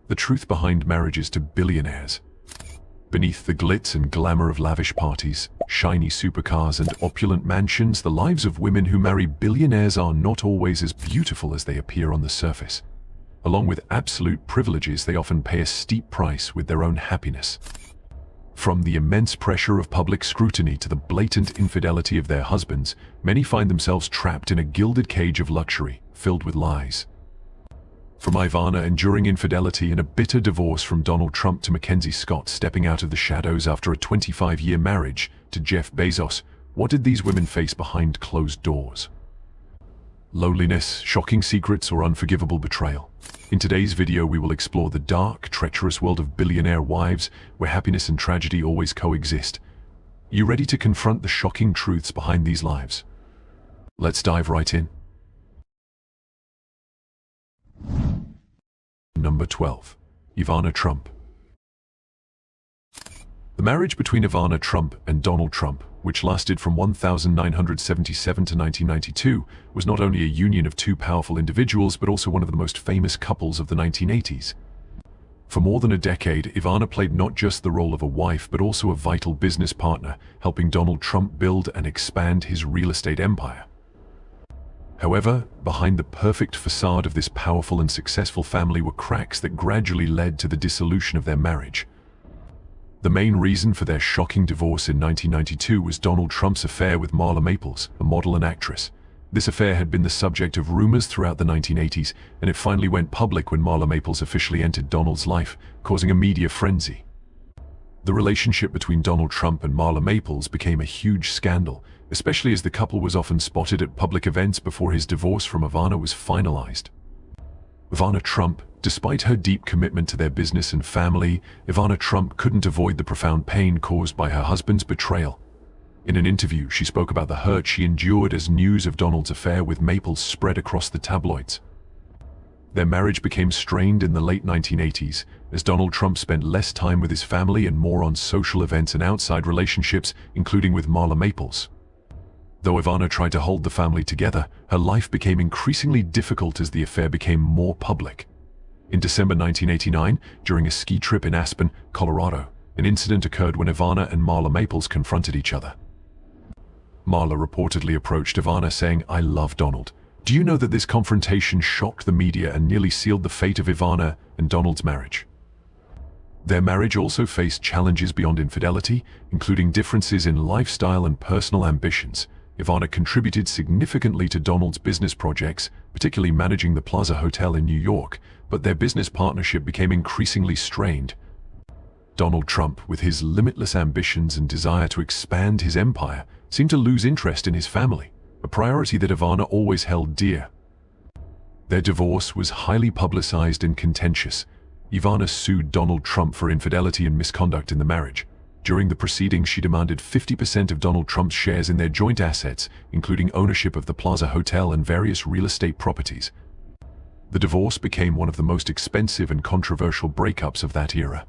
the truth behind marriages to billionaires. Beneath the glitz and glamour of lavish parties, shiny supercars and opulent mansions, the lives of women who marry billionaires are not always as beautiful as they appear on the surface. Along with absolute privileges, they often pay a steep price with their own happiness. From the immense pressure of public scrutiny to the blatant infidelity of their husbands, many find themselves trapped in a gilded cage of luxury, filled with lies. From Ivana enduring infidelity and a bitter divorce from Donald Trump to MacKenzie Scott stepping out of the shadows after a 25-year marriage to Jeff Bezos, what did these women face behind closed doors? Loneliness, shocking secrets, or unforgivable betrayal? In today's video, we will explore the dark, treacherous world of billionaire wives, where happiness and tragedy always coexist. You ready to confront the shocking truths behind these lives? Let's dive right in. Number 12. Ivana Trump. The marriage between Ivana Trump and Donald Trump, which lasted from 1977 to 1992, was not only a union of two powerful individuals but also one of the most famous couples of the 1980s. For more than a decade, Ivana played not just the role of a wife but also a vital business partner, helping Donald Trump build and expand his real estate empire. However, behind the perfect facade of this powerful and successful family were cracks that gradually led to the dissolution of their marriage. The main reason for their shocking divorce in 1992 was Donald Trump's affair with Marla Maples, a model and actress. This affair had been the subject of rumors throughout the 1980s, and it finally went public when Marla Maples officially entered Donald's life, causing a media frenzy. The relationship between Donald Trump and Marla Maples became a huge scandal, especially as the couple was often spotted at public events before his divorce from Ivana was finalized. Ivana Trump, despite her deep commitment to their business and family, Ivana Trump couldn't avoid the profound pain caused by her husband's betrayal. In an interview, she spoke about the hurt she endured as news of Donald's affair with Maples spread across the tabloids. Their marriage became strained in the late 1980s, as Donald Trump spent less time with his family and more on social events and outside relationships, including with Marla Maples. Though Ivana tried to hold the family together, her life became increasingly difficult as the affair became more public. In December 1989, during a ski trip in Aspen, Colorado, an incident occurred when Ivana and Marla Maples confronted each other. Marla reportedly approached Ivana saying, "I love Donald. Do you know that this confrontation shocked the media and nearly sealed the fate of Ivana and Donald's marriage?" Their marriage also faced challenges beyond infidelity, including differences in lifestyle and personal ambitions. Ivana contributed significantly to Donald's business projects, particularly managing the Plaza Hotel in New York, but their business partnership became increasingly strained. Donald Trump, with his limitless ambitions and desire to expand his empire, seemed to lose interest in his family, a priority that Ivana always held dear. Their divorce was highly publicized and contentious. Ivana sued Donald Trump for infidelity and misconduct in the marriage. During the proceedings, she demanded 50% of Donald Trump's shares in their joint assets, including ownership of the Plaza Hotel and various real estate properties. The divorce became one of the most expensive and controversial breakups of that era.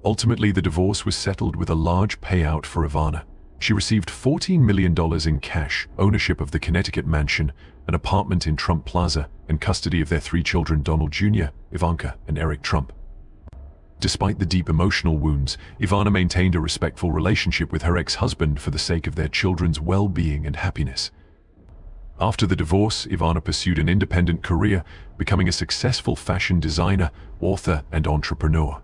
Ultimately, the divorce was settled with a large payout for Ivana. She received $14 million in cash, ownership of the Connecticut mansion, an apartment in Trump Plaza, and custody of their three children, Donald Jr., Ivanka, and Eric Trump. Despite the deep emotional wounds, Ivana maintained a respectful relationship with her ex-husband for the sake of their children's well-being and happiness. After the divorce, Ivana pursued an independent career, becoming a successful fashion designer, author, and entrepreneur.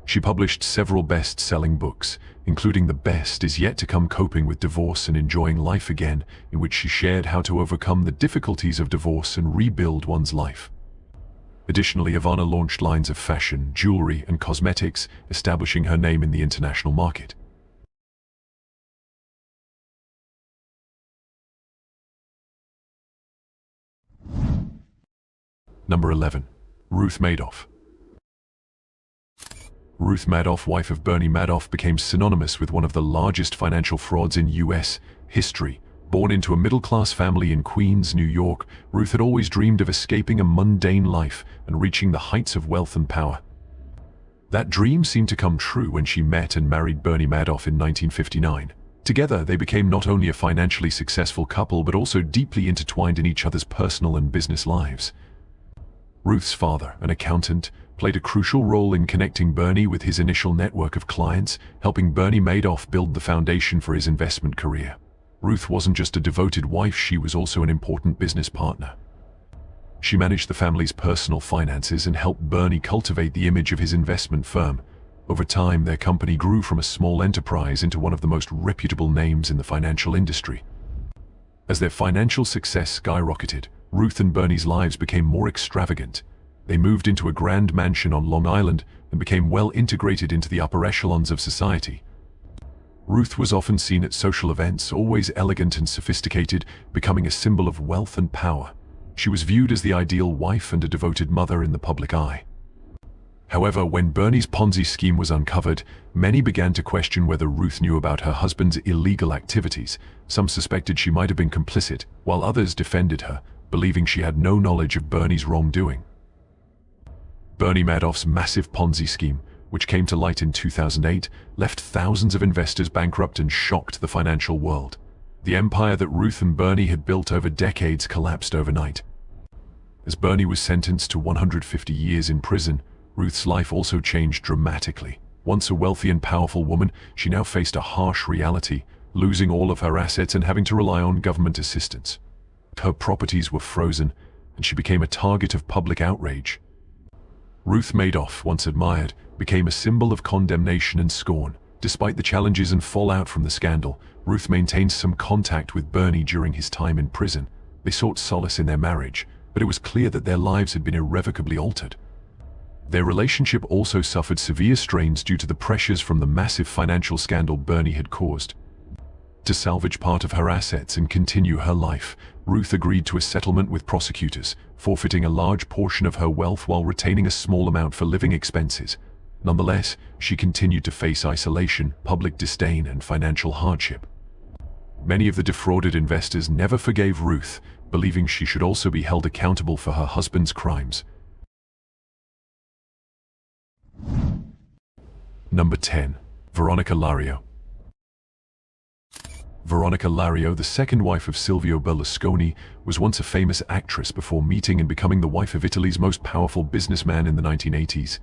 She published several best-selling books, including The Best Is Yet to Come: Coping with Divorce and Enjoying Life Again, in which she shared how to overcome the difficulties of divorce and rebuild one's life. Additionally, Ivana launched lines of fashion, jewelry, and cosmetics, establishing her name in the international market. Number 11. Ruth Madoff. Ruth Madoff, wife of Bernie Madoff, became synonymous with one of the largest financial frauds in U.S. history. Born into a middle-class family in Queens, New York, Ruth had always dreamed of escaping a mundane life and reaching the heights of wealth and power. That dream seemed to come true when she met and married Bernie Madoff in 1959. Together, they became not only a financially successful couple but also deeply intertwined in each other's personal and business lives. Ruth's father, an accountant, played a crucial role in connecting Bernie with his initial network of clients, helping Bernie Madoff build the foundation for his investment career. Ruth wasn't just a devoted wife, she was also an important business partner. She managed the family's personal finances and helped Bernie cultivate the image of his investment firm. Over time, their company grew from a small enterprise into one of the most reputable names in the financial industry. As their financial success skyrocketed, Ruth and Bernie's lives became more extravagant. They moved into a grand mansion on Long Island and became well integrated into the upper echelons of society. Ruth was often seen at social events, always elegant and sophisticated, becoming a symbol of wealth and power. She was viewed as the ideal wife and a devoted mother in the public eye. However, when Bernie's Ponzi scheme was uncovered, many began to question whether Ruth knew about her husband's illegal activities. Some suspected she might have been complicit, while others defended her, believing she had no knowledge of Bernie's wrongdoing. Bernie Madoff's massive Ponzi scheme, which came to light in 2008, left thousands of investors bankrupt and shocked the financial world. The empire that Ruth and Bernie had built over decades collapsed overnight. As Bernie was sentenced to 150 years in prison, Ruth's life also changed dramatically. Once a wealthy and powerful woman, she now faced a harsh reality, losing all of her assets and having to rely on government assistance. Her properties were frozen, and she became a target of public outrage. Ruth Madoff, once admired, became a symbol of condemnation and scorn. Despite the challenges and fallout from the scandal, Ruth maintained some contact with Bernie during his time in prison. They sought solace in their marriage, but it was clear that their lives had been irrevocably altered. Their relationship also suffered severe strains due to the pressures from the massive financial scandal Bernie had caused. To salvage part of her assets and continue her life, Ruth agreed to a settlement with prosecutors, forfeiting a large portion of her wealth while retaining a small amount for living expenses. Nonetheless, she continued to face isolation, public disdain, and financial hardship. Many of the defrauded investors never forgave Ruth, believing she should also be held accountable for her husband's crimes. Number 10. Veronica Lario. Veronica Lario, the second wife of Silvio Berlusconi, was once a famous actress before meeting and becoming the wife of Italy's most powerful businessman in the 1980s.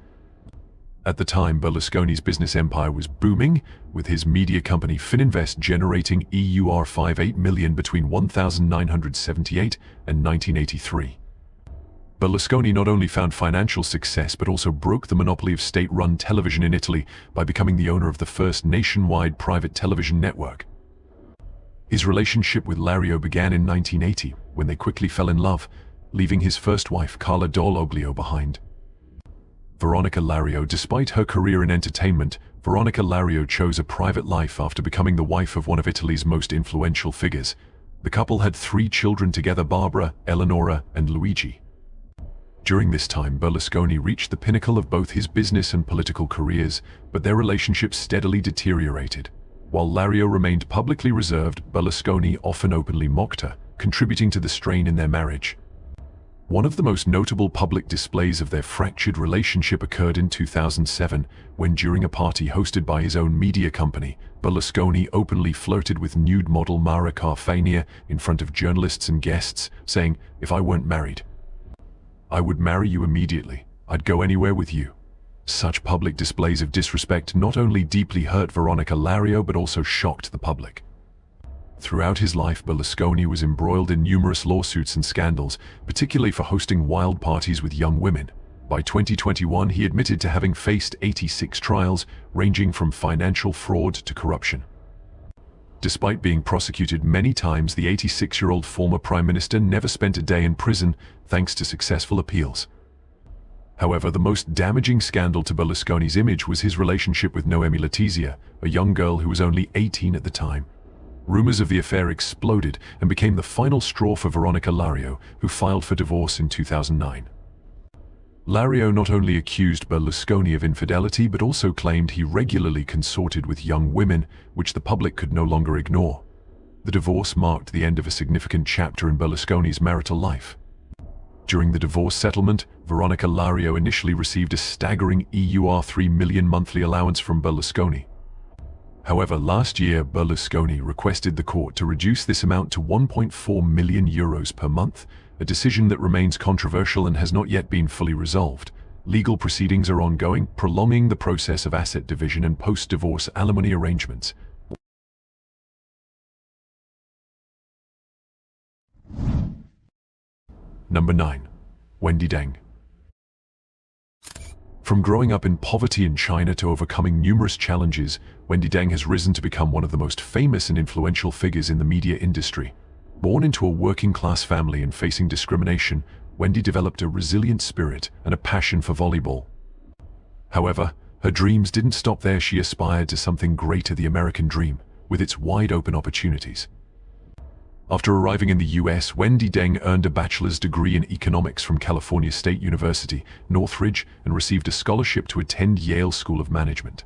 At the time, Berlusconi's business empire was booming, with his media company Fininvest generating €58 million between 1978 and 1983. Berlusconi not only found financial success but also broke the monopoly of state-run television in Italy by becoming the owner of the first nationwide private television network. His relationship with Lario began in 1980, when they quickly fell in love, leaving his first wife, Carla Dologlio, behind. Veronica Lario, despite her career in entertainment, Veronica Lario chose a private life after becoming the wife of one of Italy's most influential figures. The couple had 3 children together: Barbara, Eleonora, and Luigi. During this time, Berlusconi reached the pinnacle of both his business and political careers, but their relationship steadily deteriorated. While Lario remained publicly reserved, Berlusconi often openly mocked her, contributing to the strain in their marriage. One of the most notable public displays of their fractured relationship occurred in 2007, when during a party hosted by his own media company, Berlusconi openly flirted with nude model Mara Carfagna in front of journalists and guests, saying, "If I weren't married, I would marry you immediately. I'd go anywhere with you." Such public displays of disrespect not only deeply hurt Veronica Lario but also shocked the public. Throughout his life, Berlusconi was embroiled in numerous lawsuits and scandals, particularly for hosting wild parties with young women. By 2021, he admitted to having faced 86 trials, ranging from financial fraud to corruption. Despite being prosecuted many times, the 86-year-old former prime minister never spent a day in prison, thanks to successful appeals. However, the most damaging scandal to Berlusconi's image was his relationship with Noemi Letizia, a young girl who was only 18 at the time. Rumors of the affair exploded and became the final straw for Veronica Lario, who filed for divorce in 2009. Lario not only accused Berlusconi of infidelity but also claimed he regularly consorted with young women, which the public could no longer ignore. The divorce marked the end of a significant chapter in Berlusconi's marital life. During the divorce settlement, Veronica Lario initially received a staggering €3 million monthly allowance from Berlusconi. However, last year, Berlusconi requested the court to reduce this amount to €1.4 million per month, a decision that remains controversial and has not yet been fully resolved. Legal proceedings are ongoing, prolonging the process of asset division and post-divorce alimony arrangements. Number 9. Wendi Deng. From growing up in poverty in China to overcoming numerous challenges, Wendi Deng has risen to become one of the most famous and influential figures in the media industry. Born into a working-class family and facing discrimination, Wendi developed a resilient spirit and a passion for volleyball. However, her dreams didn't stop there. She aspired to something greater, the American dream, with its wide-open opportunities. After arriving in the US, Wendi Deng earned a bachelor's degree in economics from California State University, Northridge, and received a scholarship to attend Yale School of Management.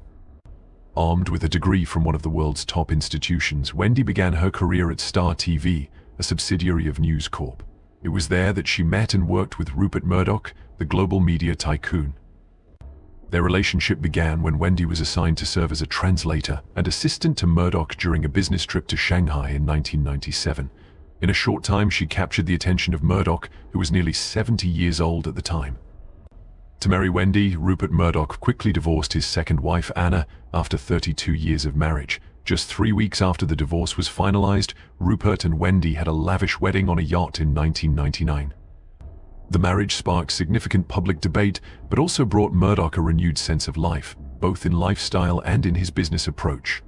Armed with a degree from one of the world's top institutions, Wendi began her career at Star TV, a subsidiary of News Corp. It was there that she met and worked with Rupert Murdoch, the global media tycoon. Their relationship began when Wendi was assigned to serve as a translator and assistant to Murdoch during a business trip to Shanghai in 1997. In a short time, she captured the attention of Murdoch, who was nearly 70 years old at the time. To marry Wendi, Rupert Murdoch quickly divorced his second wife, Anna, after 32 years of marriage. Just 3 weeks after the divorce was finalized, Rupert and Wendi had a lavish wedding on a yacht in 1999. The marriage sparked significant public debate, but also brought Murdoch a renewed sense of life, both in lifestyle and in his business approach.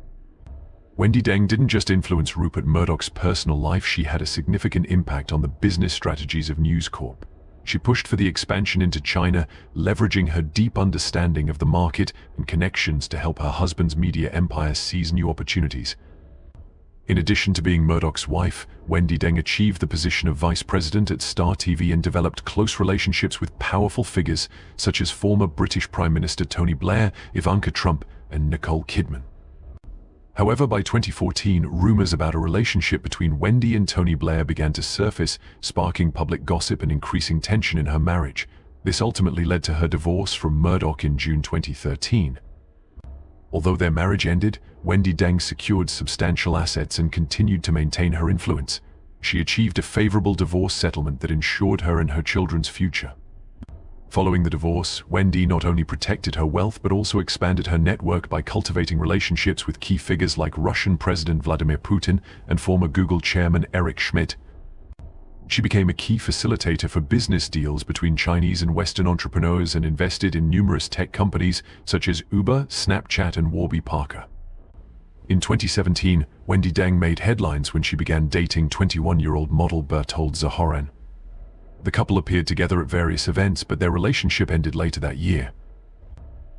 Wendi Deng didn't just influence Rupert Murdoch's personal life, she had a significant impact on the business strategies of News Corp. She pushed for the expansion into China, leveraging her deep understanding of the market and connections to help her husband's media empire seize new opportunities. In addition to being Murdoch's wife, Wendi Deng achieved the position of vice president at Star TV and developed close relationships with powerful figures such as former British Prime Minister Tony Blair, Ivanka Trump, and Nicole Kidman. However, by 2014, rumors about a relationship between Wendi and Tony Blair began to surface, sparking public gossip and increasing tension in her marriage. This ultimately led to her divorce from Murdoch in June 2013. Although their marriage ended, Wendi Deng secured substantial assets and continued to maintain her influence. She achieved a favorable divorce settlement that ensured her and her children's future. Following the divorce, Wendi not only protected her wealth but also expanded her network by cultivating relationships with key figures like Russian President Vladimir Putin and former Google chairman Eric Schmidt. She became a key facilitator for business deals between Chinese and Western entrepreneurs and invested in numerous tech companies such as Uber, Snapchat, and Warby Parker. In 2017, Wendi Deng made headlines when she began dating 21-year-old model Berthold Zahoran. The couple appeared together at various events, but their relationship ended later that year.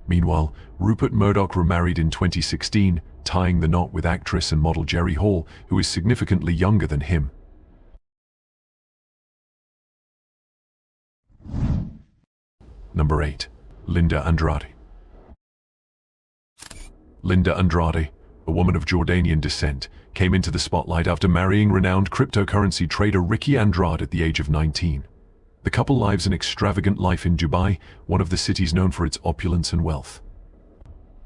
Meanwhile, Rupert Murdoch remarried in 2016, tying the knot with actress and model Jerry Hall, who is significantly younger than him. Number 8. Linda Andrade. Linda Andrade, a woman of Jordanian descent, came into the spotlight after marrying renowned cryptocurrency trader Ricky Andrade at the age of 19. The couple lives an extravagant life in Dubai, one of the cities known for its opulence and wealth.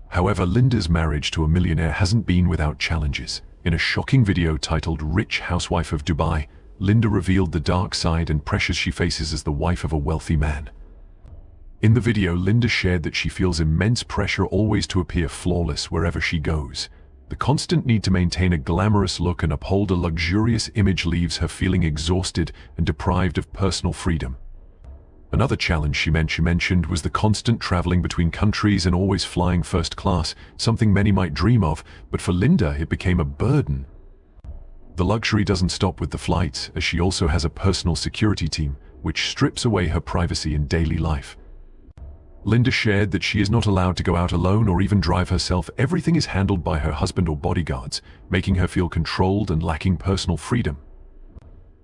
However, Linda's marriage to a millionaire hasn't been without challenges. In a shocking video titled "Rich Housewife of Dubai," Linda revealed the dark side and pressures she faces as the wife of a wealthy man. In the video, Linda shared that she feels immense pressure always to appear flawless wherever she goes. The constant need to maintain a glamorous look and uphold a luxurious image leaves her feeling exhausted and deprived of personal freedom. Another challenge she mentioned was the constant traveling between countries and always flying first class, something many might dream of, but for Linda it became a burden. The luxury doesn't stop with the flights, as she also has a personal security team, which strips away her privacy in daily life. Linda shared that she is not allowed to go out alone or even drive herself. Everything is handled by her husband or bodyguards, making her feel controlled and lacking personal freedom.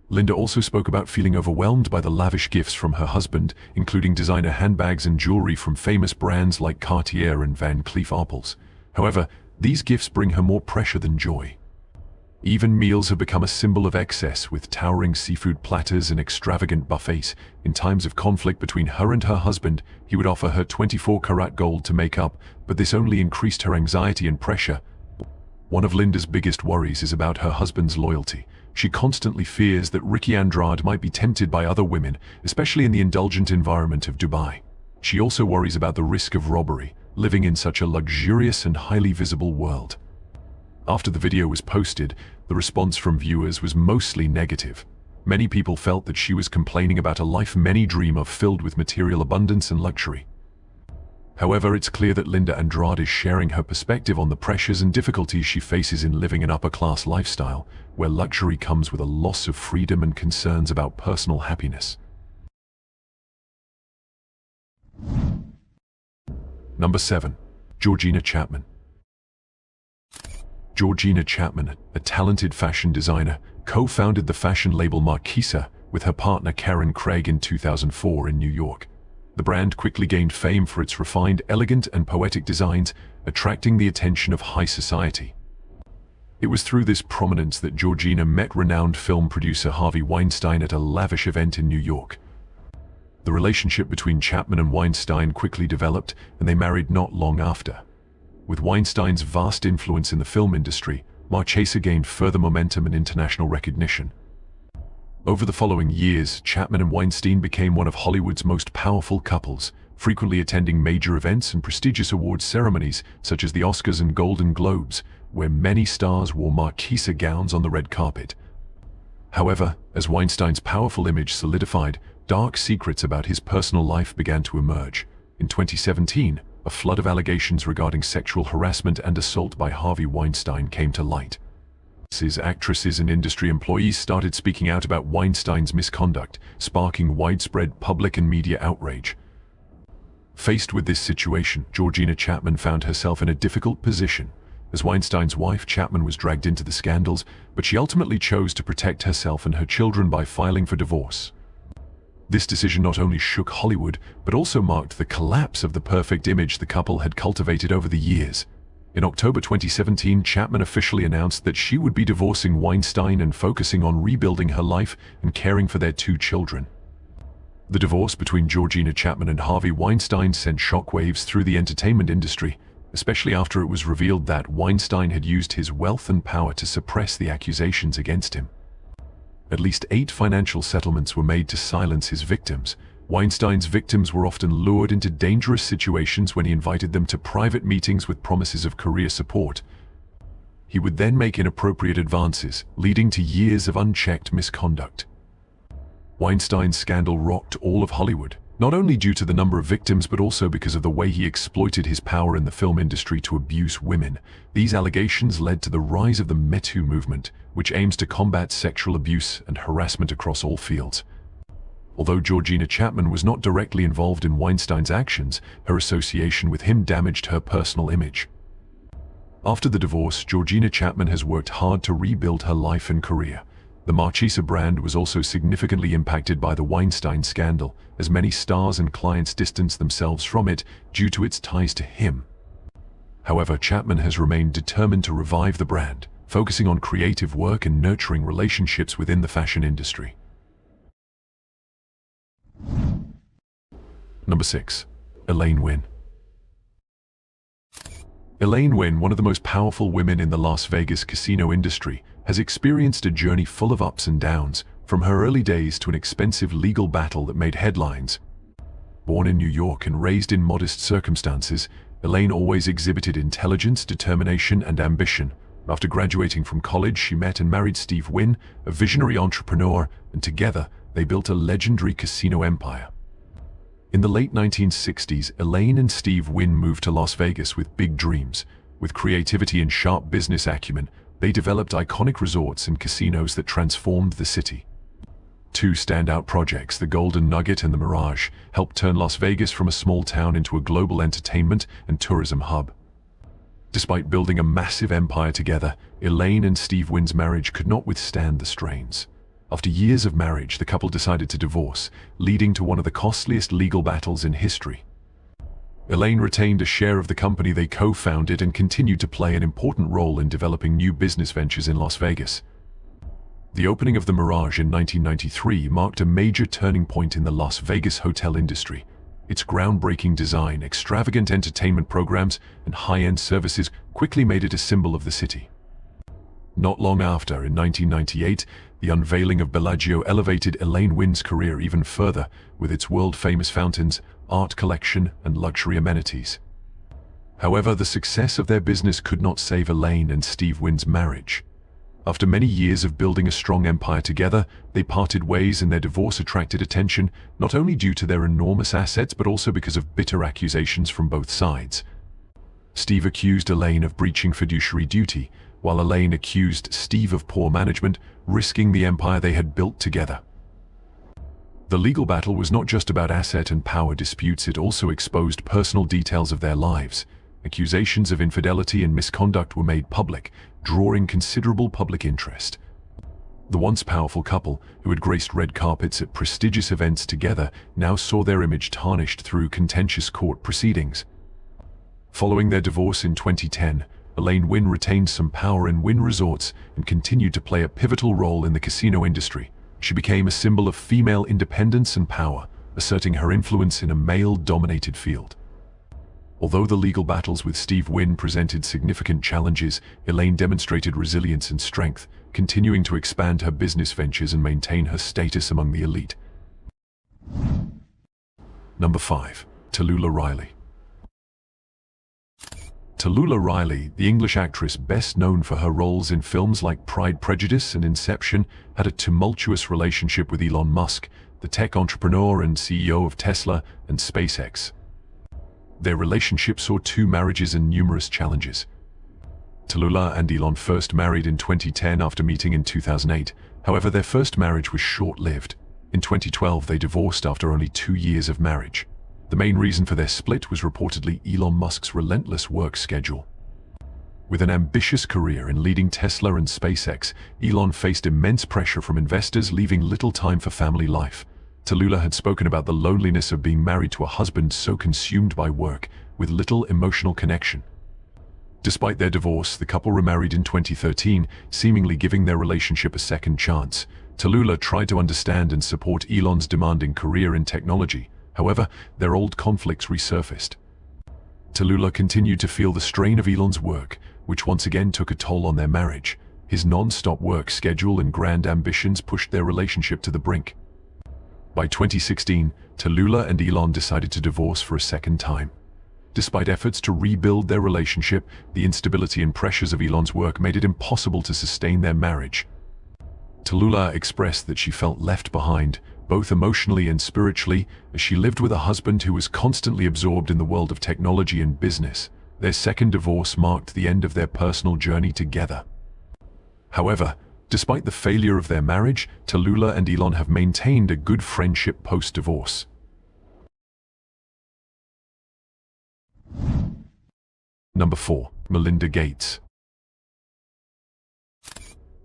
Linda also spoke about feeling overwhelmed by the lavish gifts from her husband, including designer handbags and jewelry from famous brands like Cartier and Van Cleef Arpels. However, these gifts bring her more pressure than joy. Even meals have become a symbol of excess, with towering seafood platters and extravagant buffets. In times of conflict between her and her husband, he would offer her 24-karat gold to make up, but this only increased her anxiety and pressure. One of Linda's biggest worries is about her husband's loyalty. She constantly fears that Ricky Andrade might be tempted by other women, especially in the indulgent environment of Dubai. She also worries about the risk of robbery, living in such a luxurious and highly visible world. After the video was posted, the response from viewers was mostly negative. Many people felt that she was complaining about a life many dream of, filled with material abundance and luxury. However, it's clear that Linda Andrade is sharing her perspective on the pressures and difficulties she faces in living an upper-class lifestyle, where luxury comes with a loss of freedom and concerns about personal happiness. Number 7. Georgina Chapman. Georgina Chapman, a talented fashion designer, co-founded the fashion label Marquesa with her partner Karen Craig in 2004 in New York. The brand quickly gained fame for its refined, elegant, and poetic designs, attracting the attention of high society. It was through this prominence that Georgina met renowned film producer Harvey Weinstein at a lavish event in New York. The relationship between Chapman and Weinstein quickly developed, and they married not long after. With Weinstein's vast influence in the film industry, Marquesa gained further momentum and international recognition. Over the following years, Chapman and Weinstein became one of Hollywood's most powerful couples, frequently attending major events and prestigious awards ceremonies such as the Oscars and Golden Globes, where many stars wore Marquesa gowns on the red carpet. However, as Weinstein's powerful image solidified, dark secrets about his personal life began to emerge. In 2017, a flood of allegations regarding sexual harassment and assault by Harvey Weinstein came to light. Actresses and industry employees started speaking out about Weinstein's misconduct, sparking widespread public and media outrage. Faced with this situation, Georgina Chapman found herself in a difficult position. As Weinstein's wife, Chapman was dragged into the scandals, but she ultimately chose to protect herself and her children by filing for divorce. This decision not only shook Hollywood, but also marked the collapse of the perfect image the couple had cultivated over the years. In October 2017, Chapman officially announced that she would be divorcing Weinstein and focusing on rebuilding her life and caring for their 2 children. The divorce between Georgina Chapman and Harvey Weinstein sent shockwaves through the entertainment industry, especially after it was revealed that Weinstein had used his wealth and power to suppress the accusations against him. At least 8 financial settlements were made to silence his victims. Weinstein's victims were often lured into dangerous situations when he invited them to private meetings with promises of career support. He would then make inappropriate advances, leading to years of unchecked misconduct. Weinstein's scandal rocked all of Hollywood, not only due to the number of victims but also because of the way he exploited his power in the film industry to abuse women. These allegations led to the rise of the Me Too movement, which aims to combat sexual abuse and harassment across all fields. Although Georgina Chapman was not directly involved in Weinstein's actions, her association with him damaged her personal image. After the divorce, Georgina Chapman has worked hard to rebuild her life and career. The Marquesa brand was also significantly impacted by the Weinstein scandal, as many stars and clients distanced themselves from it due to its ties to him. However, Chapman has remained determined to revive the brand, focusing on creative work and nurturing relationships within the fashion industry. Number 6. Elaine Wynn. Elaine Wynn, one of the most powerful women in the Las Vegas casino industry, has experienced a journey full of ups and downs, from her early days to an expensive legal battle that made headlines. Born in New York and raised in modest circumstances, Elaine always exhibited intelligence, determination, and ambition. After graduating from college, she met and married Steve Wynn, a visionary entrepreneur, and together they built a legendary casino empire. In the late 1960s, Elaine and Steve Wynn moved to Las Vegas with big dreams. With creativity and sharp business acumen, they developed iconic resorts and casinos that transformed the city. 2 standout projects, the Golden Nugget and the Mirage, helped turn Las Vegas from a small town into a global entertainment and tourism hub. Despite building a massive empire together, Elaine and Steve Wynn's marriage could not withstand the strains. After years of marriage, the couple decided to divorce, leading to one of the costliest legal battles in history. Elaine retained a share of the company they co-founded and continued to play an important role in developing new business ventures in Las Vegas. The opening of the Mirage in 1993 marked a major turning point in the Las Vegas hotel industry. Its groundbreaking design, extravagant entertainment programs, and high-end services quickly made it a symbol of the city. Not long after, in 1998, the unveiling of Bellagio elevated Elaine Wynn's career even further with its world-famous fountains, art collection, and luxury amenities. However, the success of their business could not save Elaine and Steve Wynn's marriage. After many years of building a strong empire together, they parted ways, and their divorce attracted attention not only due to their enormous assets but also because of bitter accusations from both sides. Steve accused Elaine of breaching fiduciary duty, while Elaine accused Steve of poor management, risking the empire they had built together. The legal battle was not just about asset and power disputes, it also exposed personal details of their lives. Accusations of infidelity and misconduct were made public, drawing considerable public interest. The once powerful couple, who had graced red carpets at prestigious events together, now saw their image tarnished through contentious court proceedings. Following their divorce in 2010, Elaine Wynn retained some power in Wynn Resorts and continued to play a pivotal role in the casino industry. She became a symbol of female independence and power, asserting her influence in a male-dominated field. Although the legal battles with Steve Wynn presented significant challenges, Elaine demonstrated resilience and strength, continuing to expand her business ventures and maintain her status among the elite. Number 5. Tallulah Riley. Tallulah Riley, the English actress best known for her roles in films like Pride, Prejudice and Inception, had a tumultuous relationship with Elon Musk, the tech entrepreneur and CEO of Tesla and SpaceX. Their relationship saw 2 marriages and numerous challenges. Tallulah and Elon first married in 2010 after meeting in 2008. However, their first marriage was short-lived. In 2012, they divorced after only 2 years of marriage. The main reason for their split was reportedly Elon Musk's relentless work schedule. With an ambitious career in leading Tesla and SpaceX, Elon faced immense pressure from investors, leaving little time for family life. Tallulah had spoken about the loneliness of being married to a husband so consumed by work, with little emotional connection. Despite their divorce, the couple remarried in 2013, seemingly giving their relationship a second chance. Tallulah tried to understand and support Elon's demanding career in technology. However, their old conflicts resurfaced. Tallulah continued to feel the strain of Elon's work, which once again took a toll on their marriage. His non-stop work schedule and grand ambitions pushed their relationship to the brink. By 2016, Tallulah and Elon decided to divorce for a second time. Despite efforts to rebuild their relationship, the instability and pressures of Elon's work made it impossible to sustain their marriage. Tallulah expressed that she felt left behind, both emotionally and spiritually, as she lived with a husband who was constantly absorbed in the world of technology and business. Their second divorce marked the end of their personal journey together. However, despite the failure of their marriage, Tallulah and Elon have maintained a good friendship post-divorce. Number 4. Melinda Gates.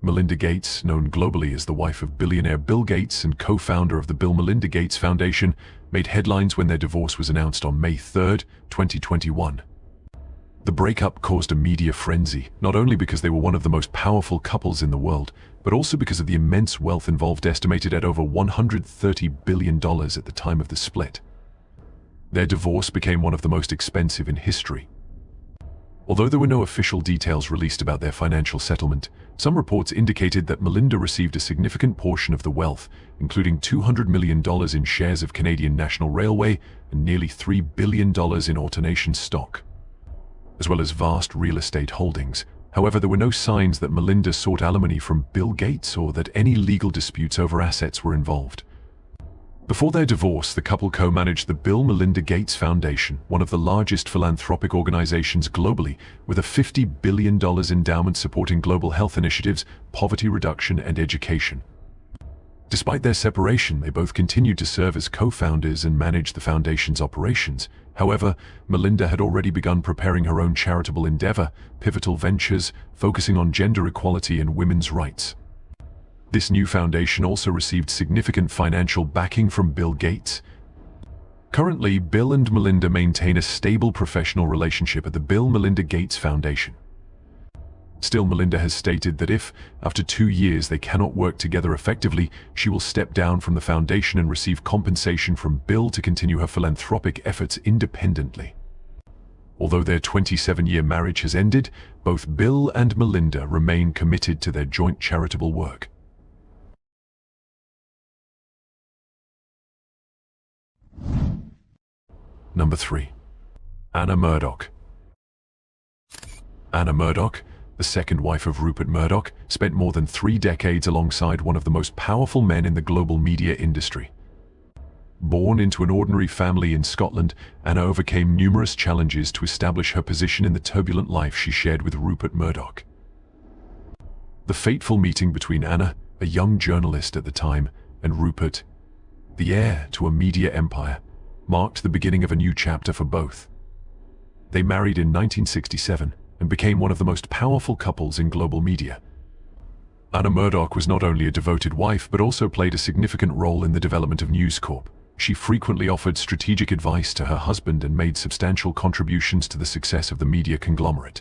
Melinda Gates, known globally as the wife of billionaire Bill Gates and co-founder of the Bill Melinda Gates Foundation, made headlines when their divorce was announced on May 3, 2021. The breakup caused a media frenzy, not only because they were one of the most powerful couples in the world, but also because of the immense wealth involved, estimated at over $130 billion at the time of the split. Their divorce became one of the most expensive in history. Although there were no official details released about their financial settlement, some reports indicated that Melinda received a significant portion of the wealth, including $200 million in shares of Canadian National Railway and nearly $3 billion in AutoNation stock, as well as vast real estate holdings. However, there were no signs that Melinda sought alimony from Bill Gates or that any legal disputes over assets were involved. Before their divorce, the couple co-managed the Bill Melinda Gates Foundation, one of the largest philanthropic organizations globally, with a $50 billion endowment supporting global health initiatives, poverty reduction, and education. Despite their separation, they both continued to serve as co-founders and manage the foundation's operations. However, Melinda had already begun preparing her own charitable endeavor, Pivotal Ventures, focusing on gender equality and women's rights. This new foundation also received significant financial backing from Bill Gates. Currently, Bill and Melinda maintain a stable professional relationship at the Bill Melinda Gates Foundation. Still, Melinda has stated that if, after 2 years, they cannot work together effectively, she will step down from the foundation and receive compensation from Bill to continue her philanthropic efforts independently. Although their 27-year marriage has ended, both Bill and Melinda remain committed to their joint charitable work. Number 3. Anna Murdoch. Anna Murdoch, the second wife of Rupert Murdoch, spent more than 3 decades alongside one of the most powerful men in the global media industry. Born into an ordinary family in Scotland, Anna overcame numerous challenges to establish her position in the turbulent life she shared with Rupert Murdoch. The fateful meeting between Anna, a young journalist at the time, and Rupert, the heir to a media empire, marked the beginning of a new chapter for both. They married in 1967 and became one of the most powerful couples in global media. Anna Murdoch was not only a devoted wife but also played a significant role in the development of News Corp. She frequently offered strategic advice to her husband and made substantial contributions to the success of the media conglomerate.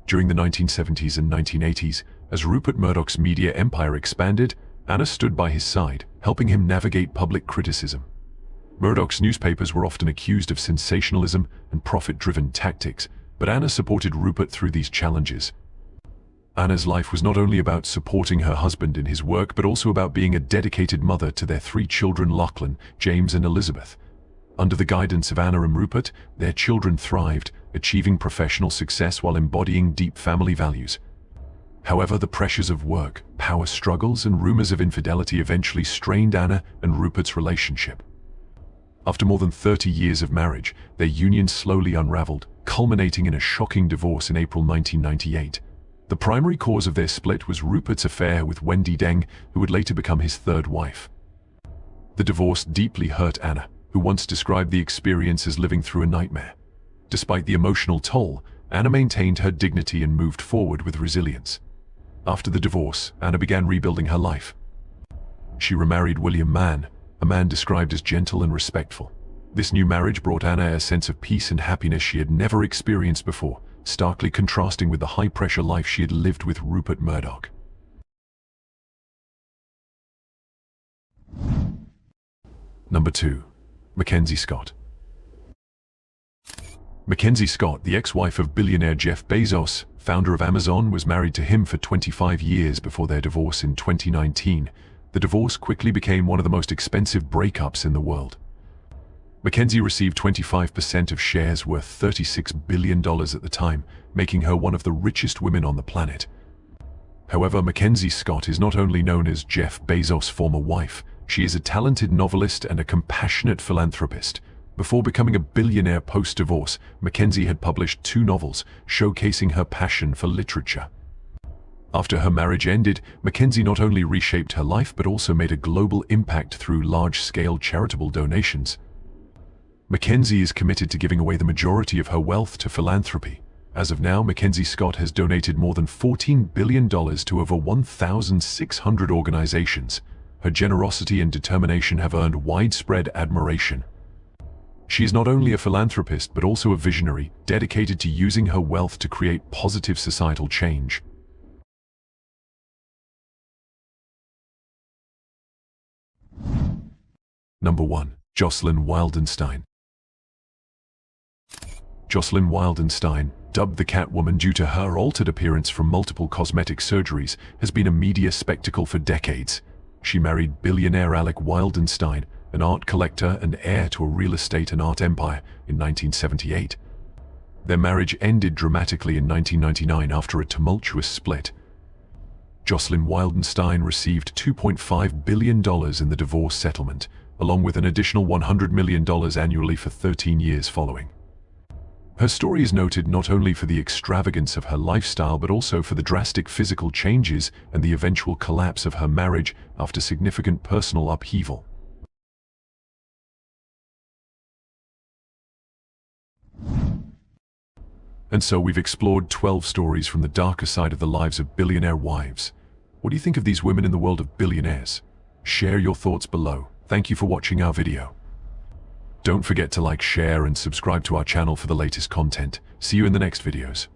During the 1970s and 1980s, as Rupert Murdoch's media empire expanded, Anna stood by his side, helping him navigate public criticism. Murdoch's newspapers were often accused of sensationalism and profit-driven tactics, but Anna supported Rupert through these challenges. Anna's life was not only about supporting her husband in his work, but also about being a dedicated mother to their 3 children, Lachlan, James and Elizabeth. Under the guidance of Anna and Rupert, their children thrived, achieving professional success while embodying deep family values. However, the pressures of work, power struggles and rumors of infidelity eventually strained Anna and Rupert's relationship. After more than 30 years of marriage, their union slowly unraveled, culminating in a shocking divorce in April 1998. The primary cause of their split was Rupert's affair with Wendy Deng, who would later become his 3rd wife. The divorce deeply hurt Anna, who once described the experience as living through a nightmare. Despite the emotional toll, Anna maintained her dignity and moved forward with resilience. After the divorce, Anna began rebuilding her life. She remarried William Mann, a man described as gentle and respectful. This new marriage brought Anna a sense of peace and happiness she had never experienced before, starkly contrasting with the high-pressure life she had lived with Rupert Murdoch. Number 2. MacKenzie Scott. MacKenzie Scott, the ex-wife of billionaire Jeff Bezos, founder of Amazon, was married to him for 25 years before their divorce in 2019. The divorce quickly became one of the most expensive breakups in the world. MacKenzie received 25% of shares worth $36 billion at the time, making her one of the richest women on the planet. However, MacKenzie Scott is not only known as Jeff Bezos' former wife, she is a talented novelist and a compassionate philanthropist. Before becoming a billionaire post-divorce, MacKenzie had published 2 novels, showcasing her passion for literature. After her marriage ended, MacKenzie not only reshaped her life but also made a global impact through large-scale charitable donations. MacKenzie is committed to giving away the majority of her wealth to philanthropy. As of now, MacKenzie Scott has donated more than $14 billion to over 1,600 organizations. Her generosity and determination have earned widespread admiration. She is not only a philanthropist but also a visionary, dedicated to using her wealth to create positive societal change. Number 1. Jocelyn Wildenstein. Jocelyn Wildenstein, dubbed the Catwoman due to her altered appearance from multiple cosmetic surgeries, has been a media spectacle for decades. She married billionaire Alec Wildenstein, an art collector and heir to a real estate and art empire, in 1978. Their marriage ended dramatically in 1999 after a tumultuous split. Jocelyn Wildenstein received $2.5 billion in the divorce settlement, along with an additional $100 million annually for 13 years following. Her story is noted not only for the extravagance of her lifestyle but also for the drastic physical changes and the eventual collapse of her marriage after significant personal upheaval. And so we've explored 12 stories from the darker side of the lives of billionaire wives. What do you think of these women in the world of billionaires? Share your thoughts below. Thank you for watching our video. Don't forget to like, share, and subscribe to our channel for the latest content. See you in the next videos.